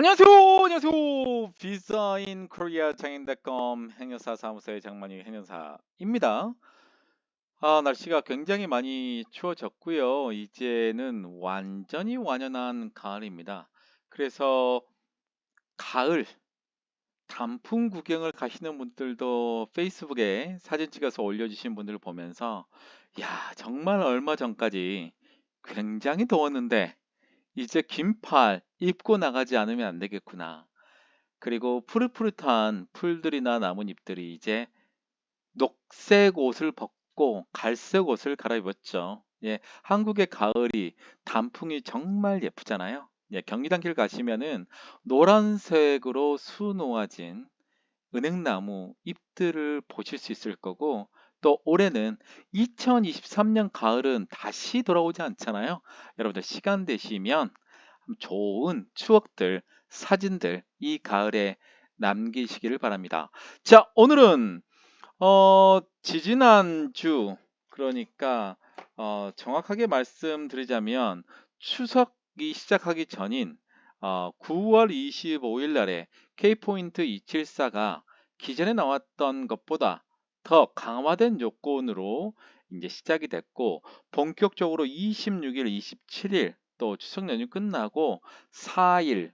안녕하세요. 안녕하세요. 비자인 코리아 장인닷컴 행여사 사무소의 장만희 행여사입니다. 날씨가 굉장히 많이 추워졌고요. 이제는 완전히 완연한 가을입니다. 그래서 가을 단풍 구경을 가시는 분들도 페이스북에 사진 찍어서 올려주신 분들을 보면서 야, 정말 얼마 전까지 굉장히 더웠는데 이제 긴팔 입고 나가지 않으면 안 되겠구나. 그리고 푸릇푸릇한 풀들이나 나뭇잎들이 이제 녹색 옷을 벗고 갈색 옷을 갈아입었죠. 예, 한국의 가을이 단풍이 정말 예쁘잖아요. 예, 경리단 길 가시면은 노란색으로 수놓아진 은행나무 잎들을 보실 수 있을 거고, 또 올해는 2023년 가을은 다시 돌아오지 않잖아요. 여러분들 시간 되시면 좋은 추억들, 사진들 이 가을에 남기시기를 바랍니다. 자, 오늘은 지지난주, 그러니까 정확하게 말씀드리자면 추석이 시작하기 전인 9월 25일 날에 K포인트 274가 기존에 나왔던 것보다 더 강화된 요건으로 이제 시작이 됐고, 본격적으로 26일, 27일 또 추석 연휴 끝나고 4일,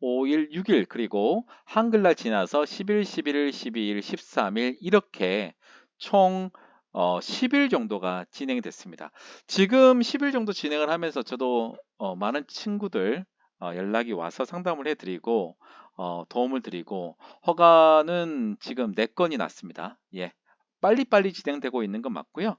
5일, 6일, 그리고 한글날 지나서 10일, 11일, 12일, 13일 이렇게 총 10일 정도가 진행이 됐습니다. 지금 10일 정도 진행을 하면서 저도 많은 친구들 연락이 와서 상담을 해드리고 도움을 드리고, 허가는 지금 4건이 났습니다. 예. 빨리빨리 진행되고 있는 건 맞고요.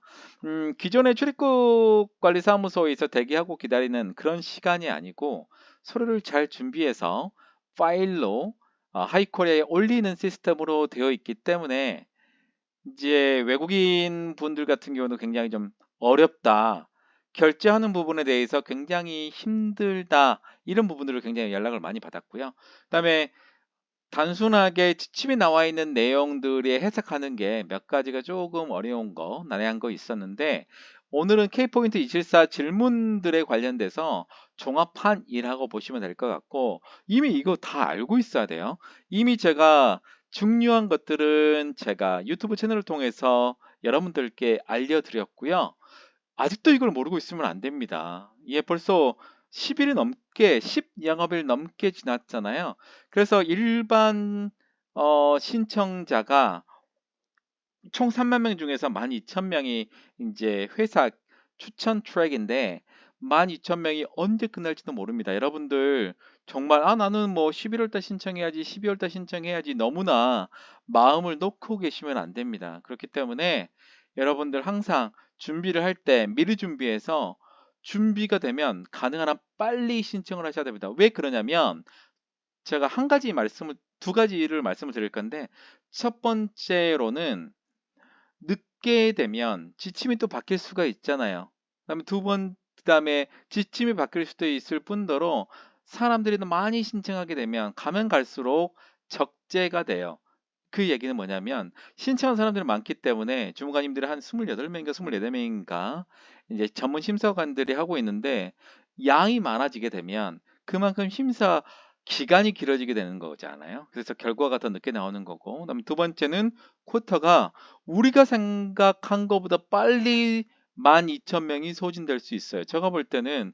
기존의 출입국 관리사무소에서 대기하고 기다리는 그런 시간이 아니고 서류를 잘 준비해서 파일로 하이코리아에 올리는 시스템으로 되어 있기 때문에 이제 외국인 분들 같은 경우는 굉장히 좀 어렵다, 결제하는 부분에 대해서 굉장히 힘들다, 이런 부분들을 굉장히 연락을 많이 받았고요. 그다음에 단순하게 지침이 나와 있는 내용들에 해석하는 게 몇 가지가 조금 어려운 거, 난해한 거 있었는데, 오늘은 K포인트 274 질문들에 관련돼서 종합판이라고 보시면 될 것 같고, 이미 이거 다 알고 있어야 돼요. 이미 제가 중요한 것들은 제가 유튜브 채널을 통해서 여러분들께 알려드렸고요. 아직도 이걸 모르고 있으면 안 됩니다. 이게 벌써 10일이 넘게, 10영업일 넘게 지났잖아요. 그래서 일반 신청자가 총 3만 명 중에서 12,000명이 이제 회사 추천 트랙인데, 12,000명이 언제 끝날지도 모릅니다. 여러분들 정말 나는 뭐 11월 달 신청해야지, 12월 달 신청해야지 너무나 마음을 놓고 계시면 안 됩니다. 그렇기 때문에 여러분들 항상 준비를 할 때 미리 준비해서 준비가 되면 가능한 한 빨리 신청을 하셔야 됩니다. 왜 그러냐면 제가 두 가지를 말씀을 드릴 건데, 첫 번째로는 늦게 되면 지침이 또 바뀔 수가 있잖아요. 그다음에 지침이 바뀔 수도 있을 뿐더러 사람들이 더 많이 신청하게 되면 가면 갈수록 적재가 돼요. 그 얘기는 뭐냐면 신청한 사람들이 많기 때문에 주무관님들이 한 28명인가 24명인가 이제 전문 심사관들이 하고 있는데, 양이 많아지게 되면 그만큼 심사 기간이 길어지게 되는 거잖아요. 그래서 결과가 더 늦게 나오는 거고, 그다음에 두 번째는 쿼터가 우리가 생각한 것보다 빨리 12,000명이 소진될 수 있어요. 제가 볼 때는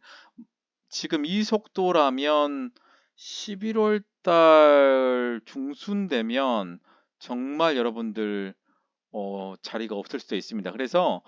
지금 이 속도라면 11월 달 중순 되면 정말 여러분들 자리가 없을 수도 있습니다. 그래서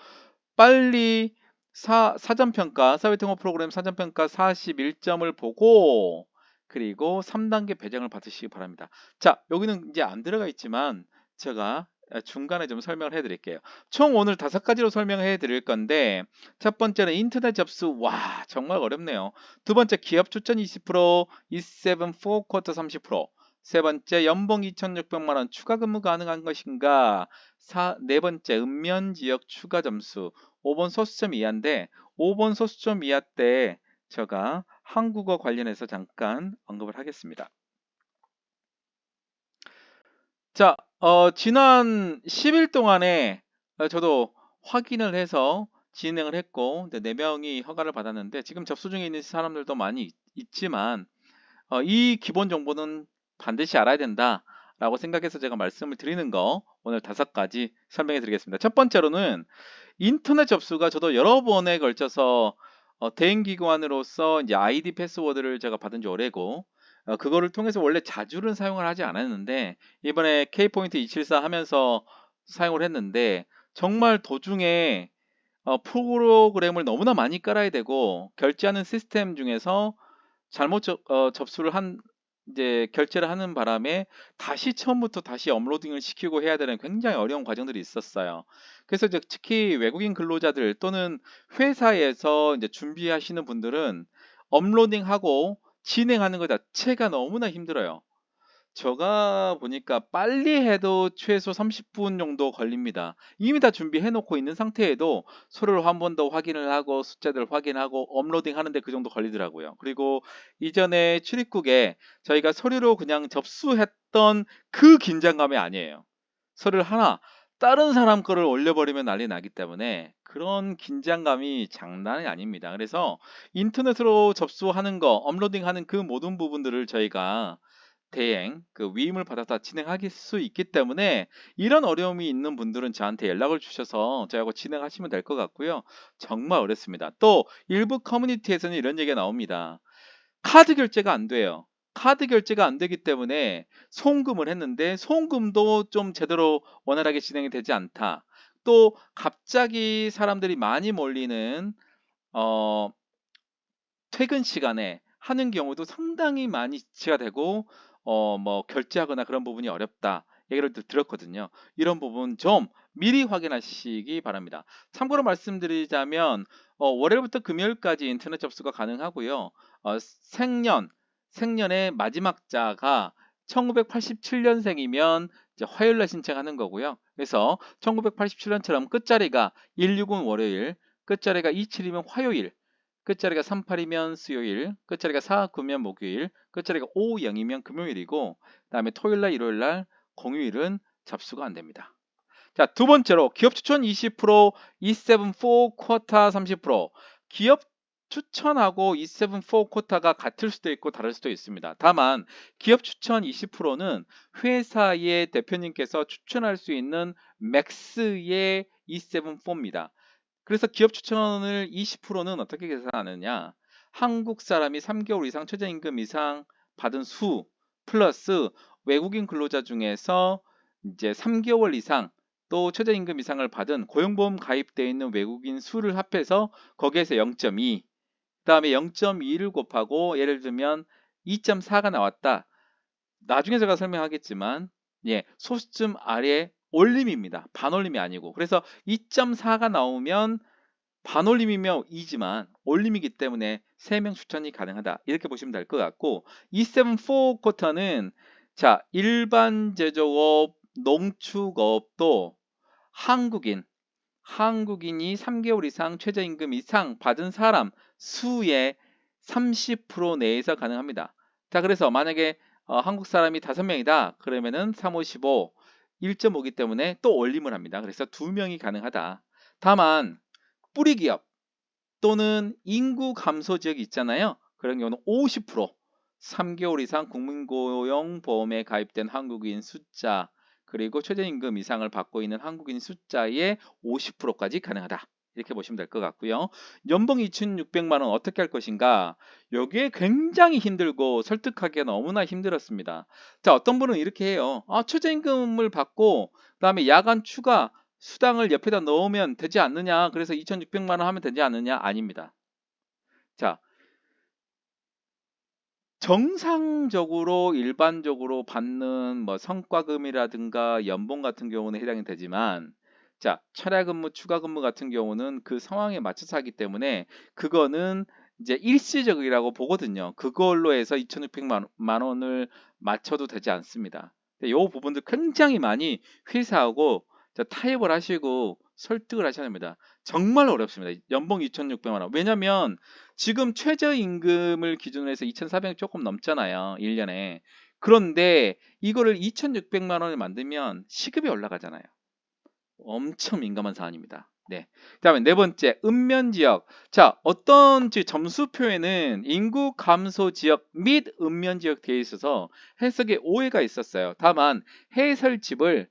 빨리 사전평가, 사회통합 프로그램 사전평가 41점을 보고, 그리고 3단계 배정을 받으시기 바랍니다. 자, 여기는 이제 안 들어가 있지만 제가 중간에 좀 설명을 해드릴게요. 총 오늘 5가지로 설명해 드릴 건데, 첫 번째는 인터넷 접수. 와, 정말 어렵네요. 두 번째, 기업 추천 20%, E7 4쿼터 30%. 세 번째, 연봉 2,600만 원 추가 근무 가능한 것인가? 네 번째, 읍면 지역 추가 점수. 5번 소수점 이하인데, 5번 소수점 이하 때 제가 한국어 관련해서 잠깐 언급을 하겠습니다. 자, 지난 10일 동안에 저도 확인을 해서 진행을 했고, 4명이 허가를 받았는데, 지금 접수 중에 있는 사람들도 많이 있지만 이 기본 정보는 반드시 알아야 된다라고 생각해서 제가 말씀을 드리는 거 오늘 5가지 설명해 드리겠습니다. 첫 번째로는 인터넷 접수가 저도 여러 번에 걸쳐서 대행기관으로서 이제 아이디 패스워드를 제가 받은 지 오래고 그거를 통해서 원래 자주는 사용을 하지 않았는데 이번에 K포인트 274 하면서 사용을 했는데 정말 도중에 프로그램을 너무나 많이 깔아야 되고 결제하는 시스템 중에서 잘못 접수를 한 이제 결제를 하는 바람에 다시 처음부터 다시 업로딩을 시키고 해야 되는 굉장히 어려운 과정들이 있었어요. 그래서 이제 특히 외국인 근로자들 또는 회사에서 이제 준비하시는 분들은 업로딩하고 진행하는 것 자체가 너무나 힘들어요. 제가 보니까 빨리 해도 최소 30분 정도 걸립니다. 이미 다 준비해 놓고 있는 상태에도 서류를 한 번 더 확인을 하고 숫자들 확인하고 업로딩 하는데 그 정도 걸리더라고요. 그리고 이전에 출입국에 저희가 서류로 그냥 접수했던 그 긴장감이 아니에요. 서류를 하나 다른 사람 거를 올려버리면 난리 나기 때문에 그런 긴장감이 장난이 아닙니다. 그래서 인터넷으로 접수하는 거, 업로딩하는 그 모든 부분들을 저희가 대행, 그 위임을 받아서 진행할 수 있기 때문에 이런 어려움이 있는 분들은 저한테 연락을 주셔서 저하고 진행하시면 될 것 같고요. 정말 어렵습니다. 또 일부 커뮤니티에서는 이런 얘기가 나옵니다. 카드 결제가 안 돼요. 카드 결제가 안 되기 때문에 송금을 했는데 송금도 좀 제대로 원활하게 진행이 되지 않다. 또 갑자기 사람들이 많이 몰리는 어, 퇴근 시간에 하는 경우도 상당히 많이 지체가 되고 뭐 결제하거나 그런 부분이 어렵다. 얘기를 들었거든요. 이런 부분 좀 미리 확인하시기 바랍니다. 참고로 말씀드리자면 월요일부터 금요일까지 인터넷 접수가 가능하고요. 생년의 마지막 자가 1987년생이면 이제 화요일날 신청하는 거고요. 그래서 1987년처럼 끝자리가 169은 월요일, 끝자리가 27이면 화요일, 끝자리가 38이면 수요일, 끝자리가 49면 목요일, 끝자리가 50이면 금요일이고, 그 다음에 토요일날, 일요일날, 공휴일은 접수가 안 됩니다. 자, 두 번째로 기업 추천 20%, E74 쿼타 30%. 기업 추천하고 E74 쿼타가 같을 수도 있고 다를 수도 있습니다. 다만 기업 추천 20%는 회사의 대표님께서 추천할 수 있는 맥스의 E74입니다. 그래서 기업 추천을 20%는 어떻게 계산하느냐? 한국 사람이 3개월 이상 최저임금 이상 받은 수 플러스 외국인 근로자 중에서 이제 3개월 이상 또 최저임금 이상을 받은 고용보험 가입되어 있는 외국인 수를 합해서 거기에서 0.2, 그다음에 0.2를 곱하고 예를 들면 2.4가 나왔다. 나중에 제가 설명하겠지만 소수점 아래 올림입니다. 반올림이 아니고. 그래서 2.4가 나오면 반올림이면 2지만 올림이기 때문에 3명 추천이 가능하다. 이렇게 보시면 될 것 같고 274 쿼터는 자, 일반 제조업, 농축업도 한국인이 3개월 이상 최저임금 이상 받은 사람 수의 30% 내에서 가능합니다. 자, 그래서 만약에 한국 사람이 5명이다. 그러면은 3, 5, 15, 1.5기 때문에 또 올림을 합니다. 그래서 2명이 가능하다. 다만 뿌리 기업 또는 인구 감소 지역이 있잖아요. 그런 경우는 50%, 3개월 이상 국민고용보험에 가입된 한국인 숫자, 그리고 최저임금 이상을 받고 있는 한국인 숫자의 50%까지 가능하다. 이렇게 보시면 될 것 같고요. 연봉 2,600만 원 어떻게 할 것인가? 여기에 굉장히 힘들고 설득하기가 너무나 힘들었습니다. 자, 어떤 분은 이렇게 해요. 최저임금을 받고 그다음에 야간 추가 수당을 옆에다 넣으면 되지 않느냐? 그래서 2,600만 원 하면 되지 않느냐? 아닙니다. 자, 정상적으로 일반적으로 받는 뭐 성과금이라든가 연봉 같은 경우는 해당이 되지만 자, 철야근무, 추가근무 같은 경우는 그 상황에 맞춰서 하기 때문에 그거는 이제 일시적이라고 보거든요. 그걸로 해서 2,600만 원을 맞춰도 되지 않습니다. 이 부분들 굉장히 많이 회사하고 타협을 하시고 설득을 하셔야 됩니다. 정말 어렵습니다. 연봉 2,600만 원. 왜냐면 지금 최저임금을 기준으로 해서 2,400 조금 넘잖아요. 1년에. 그런데 이거를 2,600만 원을 만들면 시급이 올라가잖아요. 엄청 민감한 사안입니다. 네. 그다음에 네 번째, 읍면 지역. 자, 어떤 점수표에는 인구 감소 지역 및 읍면 지역 되어 있어서 해석에 오해가 있었어요. 다만 해설집을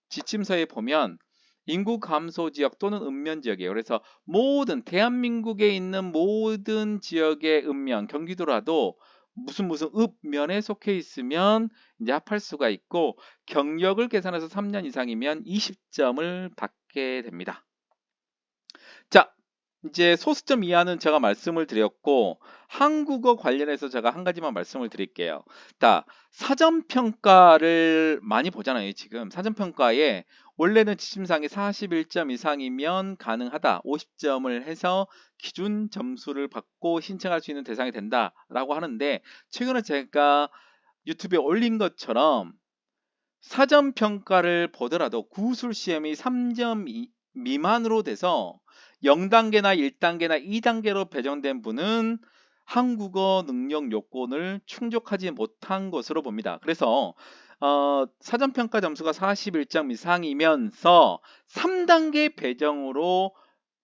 지침서에 보면 인구 감소 지역 또는 읍면 지역이에요. 그래서 모든 대한민국에 있는 모든 지역의 읍면, 경기도라도 무슨 읍면에 속해 있으면 이제 합할 수가 있고 경력을 계산해서 3년 이상이면 20점을 받게 됩니다. 자, 이제 소수점 이하는 제가 말씀을 드렸고 한국어 관련해서 제가 한 가지만 말씀을 드릴게요. 자, 사전 평가를 많이 보잖아요. 지금 사전 평가에 원래는 지침상에 41점 이상이면 가능하다. 50점을 해서 기준 점수를 받고 신청할 수 있는 대상이 된다라고 하는데 최근에 제가 유튜브에 올린 것처럼 사전 평가를 보더라도 구술 시험이 3점 미만으로 돼서 0단계나 1단계나 2단계로 배정된 분은 한국어 능력 요건을 충족하지 못한 것으로 봅니다. 그래서 사전 평가 점수가 41점 이상이면서 3단계 배정으로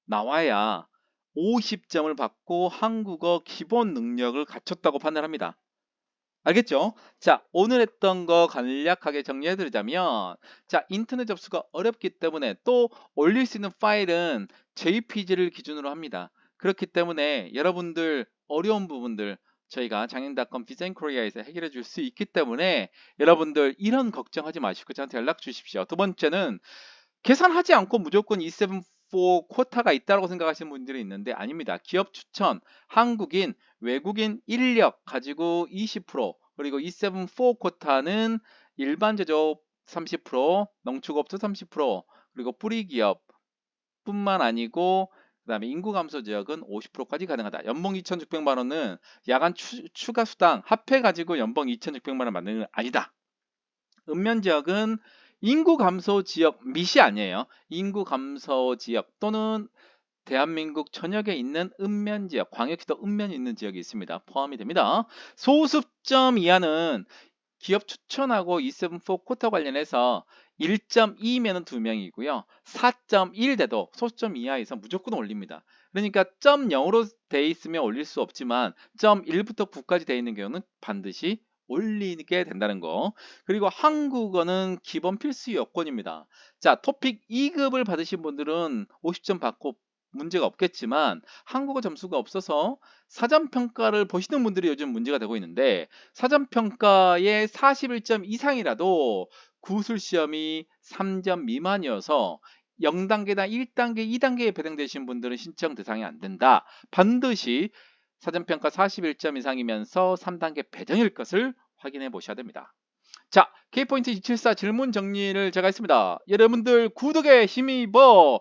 나와야 50점을 받고 한국어 기본 능력을 갖췄다고 판단합니다. 알겠죠? 자, 오늘 했던 거 간략하게 정리해드리자면, 자, 인터넷 접수가 어렵기 때문에 또 올릴 수 있는 파일은 JPG를 기준으로 합니다. 그렇기 때문에 여러분들 어려운 부분들 저희가 장인닷컴 디자인 코리아에서 해결해 줄 수 있기 때문에 여러분들 이런 걱정하지 마시고 저한테 연락 주십시오. 두 번째는 계산하지 않고 무조건 E74 쿼타가 있다고 생각하시는 분들이 있는데 아닙니다. 기업 추천, 한국인, 외국인 인력 가지고 20%, 그리고 E74 쿼타는 일반 제조업 30%, 농축업소 30%, 그리고 뿌리기업 뿐만 아니고 그다음에 인구 감소 지역은 50%까지 가능하다. 연봉 2,600만 원은 야간 추가 수당 합해 가지고 연봉 2,600만 원 받는 건 아니다. 읍면 지역은 인구 감소 지역 밋이 아니에요. 인구 감소 지역 또는 대한민국 전역에 있는 읍면 지역, 광역시도 읍면이 있는 지역이 있습니다. 포함이 됩니다. 소수점 이하는 기업 추천하고 E74 쿼터 관련해서 1.2면은 2명이고요. 4.1 돼도 소수점 이하에서 무조건 올립니다. 그러니까 0.0으로 돼 있으면 올릴 수 없지만 0.1부터 9까지 돼 있는 경우는 반드시 올리게 된다는 거. 그리고 한국어는 기본 필수 요건입니다. 자, 토픽 2급을 받으신 분들은 50점 받고 문제가 없겠지만 한국어 점수가 없어서 사전평가를 보시는 분들이 요즘 문제가 되고 있는데 사전평가에 41점 이상이라도 구술 시험이 3점 미만이어서 0단계나 1단계, 2단계에 배정되신 분들은 신청 대상이 안 된다. 반드시 사전평가 41점 이상이면서 3단계 배정일 것을 확인해 보셔야 됩니다. 자, K포인트 274 질문 정리를 제가 했습니다. 여러분들 구독에 힘입어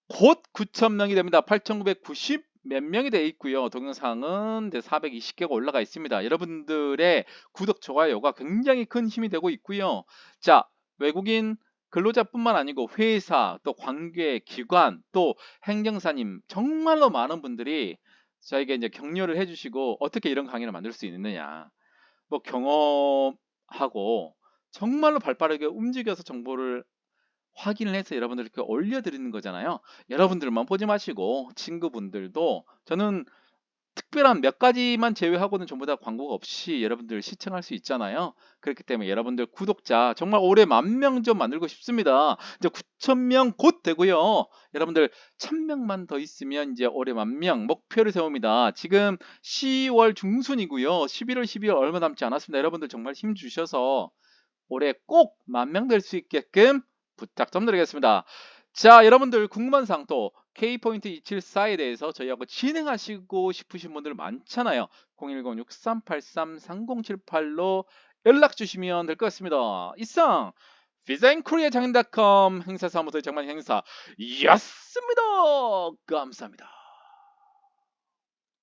곧 9,000명이 됩니다. 8,990 몇 명이 되어 있고요. 동영상은 420개가 올라가 있습니다. 여러분들의 구독, 좋아요가 굉장히 큰 힘이 되고 있고요. 자, 외국인 근로자뿐만 아니고 회사, 또 관계, 기관, 또 행정사님 정말로 많은 분들이 저에게 이제 격려를 해주시고 어떻게 이런 강의를 만들 수 있느냐, 뭐 경험하고 정말로 발빠르게 움직여서 정보를 확인을 해서 여러분들께 올려드리는 거잖아요. 여러분들만 보지 마시고 친구분들도 저는 특별한 몇 가지만 제외하고는 전부 다 광고가 없이 여러분들 시청할 수 있잖아요. 그렇기 때문에 여러분들 구독자 정말 올해 10,000명 좀 만들고 싶습니다. 이제 9,000명 곧 되고요. 여러분들 1,000명만 더 있으면 이제 올해 10,000명 목표를 세웁니다. 지금 10월 중순이고요. 11월, 12월 얼마 남지 않았습니다. 여러분들 정말 힘 주셔서 올해 꼭 10,000명 될 수 있게끔 부탁 좀 드리겠습니다. 자, 여러분들 궁금한 사항 또 K포인트 274에 대해서 저희하고 진행하시고 싶으신 분들 많잖아요. 010-6383-3078로 연락 주시면 될 것 같습니다. 이상 디자인코리아 장인닷컴 행사사무소의 장만 행사였습니다. 감사합니다.